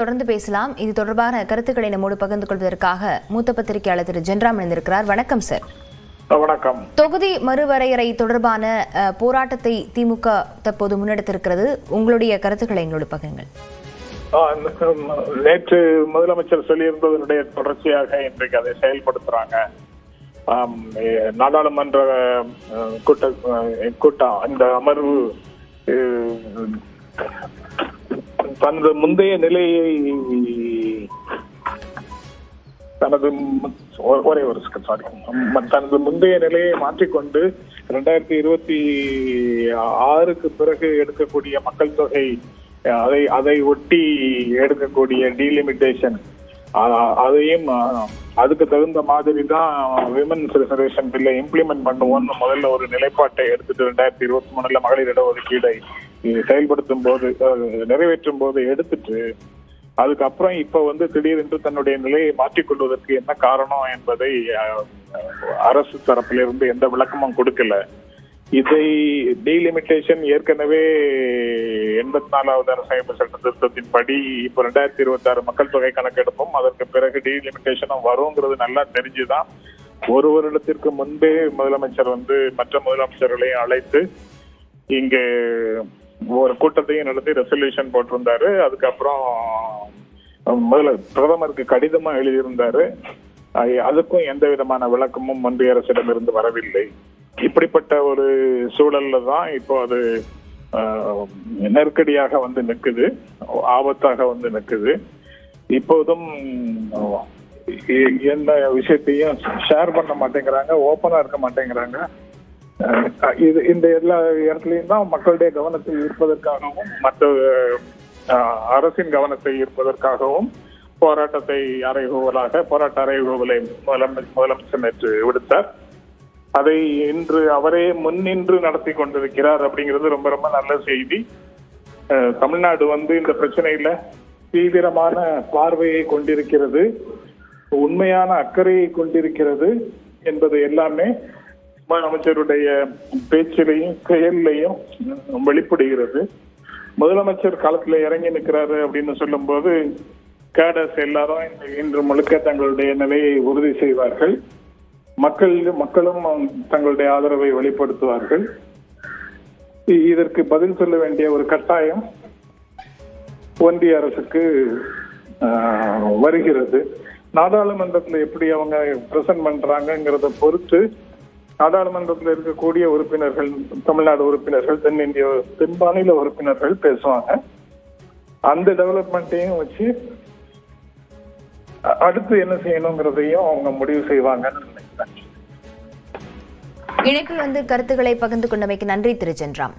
தொடர்ந்து பேசலாம். இது தொடர்பான கருத்துக்களை நம்மோடு பகிர்ந்து கொள்வதற்காக மூத்த பத்திரிகையாளர் திரு ஜென்ராம் இணைந்திருக்கிறார். வணக்கம் சார். வணக்கம். தொகுதி மறுவரையறை தொடர்பான போராட்டத்தை திமுக தற்போது முன்னெடுத்திருக்கிறது. உங்களுடைய கருத்துக்களை எங்களோடு பகிருங்கள். நேற்று முதலமைச்சர் சொல்லியிருந்ததனுடைய தொடர்ச்சியாக இன்றைக்கு அதை செயல்படுத்துறாங்க. நாடாளுமன்ற கூட்டம் இந்த அமர்வு தனது முந்தைய நிலையை தனது முந்தைய நிலையை மாற்றிக்கொண்டு 2026 பிறகு எடுக்கக்கூடிய மக்கள் தொகை அதை ஒட்டி எடுக்கக்கூடிய டீலிமிட்டேஷன் அதையும் அதுக்கு தகுந்த மாதிரி தான் விமன்ஸ் ரிசர்வேஷன் பில்லை இம்ப்ளிமெண்ட் பண்ணுவோம்னு முதல்ல ஒரு நிலைப்பாட்டை எடுத்துட்டு 2023 மகளிர் இடஒதுக்கீடை செயல்படுத்தும் போது நிறைவேற்றும் போது எடுத்துட்டு அதுக்கப்புறம் இப்ப திடீரென்று தன்னுடைய நிலையை மாற்றிக்கொள்வதற்கு என்ன காரணம் என்பதை அரசு தரப்பிலிருந்து எந்த விளக்கமும் கொடுக்கல. இதை டீலிமிட்டேஷன் ஏற்கனவே 84வது அரசமைப்பு சட்ட திருத்தத்தின் படி இப்ப 2026 மக்கள் தொகை கணக்கெடுப்பும் அதற்கு பிறகு டீலிமிட்டேஷனும் வருங்கிறது நல்லா தெரிஞ்சுதான் ஒரு வருடத்திற்கு முன்பே முதலமைச்சர் மற்ற முதலமைச்சர்களையும் அழைத்து இங்கே ஒரு கூட்டத்தையும் நடத்தி ரெசல்யூஷன் போட்டிருந்தாரு. அதுக்கப்புறம் பிரதமருக்கு கடிதமா எழுதியிருந்தாரு. அதுக்கும் எந்த விதமான விளக்கமும் ஒன்றிய அரசிடமிருந்து வரவில்லை. இப்படிப்பட்ட ஒரு சூழல்ல தான் இப்போ அது நெருக்கடியாக நிற்குது, ஆபத்தாக நிற்குது. இப்போதும் எந்த விஷயத்தையும் ஷேர் பண்ண மாட்டேங்கிறாங்க, ஓப்பனா இருக்க மாட்டேங்கிறாங்க. இந்த எல்லா இடத்துலயும் தான் மக்களுடைய கவனத்தை ஈர்ப்பதற்காகவும் மற்ற அரசின் கவனத்தை ஈர்ப்பதற்காகவும் போராட்ட அறைகூவலை முதலமைச்சர் நேற்று விடுத்தார். அதை இன்று அவரே முன்னின்று நடத்தி கொண்டிருக்கிறார் அப்படிங்கிறது ரொம்ப ரொம்ப நல்ல செய்தி. தமிழ்நாடு இந்த பிரச்சனையில தீவிரமான பார்வையை கொண்டிருக்கிறது, உண்மையான அக்கறையை கொண்டிருக்கிறது என்பது எல்லாமே முதலமைச்சருடைய பேச்சிலையும் செயலையும் வெளிப்படுகிறது. முதலமைச்சர் களத்துல இறங்கி நிற்கிறாரு அப்படின்னு சொல்லும் போது கேடர்ஸ் எல்லாரும் இன்று முழுக்க தங்களுடைய நிலையை உறுதி செய்வார்கள். மக்களும் தங்களுடைய ஆதரவை வெளிப்படுத்துவார்கள். இதற்கு பதில் சொல்ல வேண்டிய ஒரு கட்டாயம் ஒன்றிய அரசுக்கு வருகிறது. நாடாளுமன்றத்தில் எப்படி அவங்க பிரசன்ட் பண்றாங்கிறத பொறுத்து நாடாளுமன்றத்தில் இருக்கக்கூடிய உறுப்பினர்கள், தமிழ்நாடு உறுப்பினர்கள், தென் மாநில உறுப்பினர்கள் பேசுவாங்க. அந்த டெவலப்மெண்ட்டையும் வச்சு அடுத்து என்ன செய்யணுங்கிறதையும் அவங்க முடிவு செய்வாங்கன்னு நினைக்கிறேன். இணைப்பில் கருத்துக்களை பகிர்ந்து கொண்டமைக்கு நன்றி திரு ஜென்ராம்.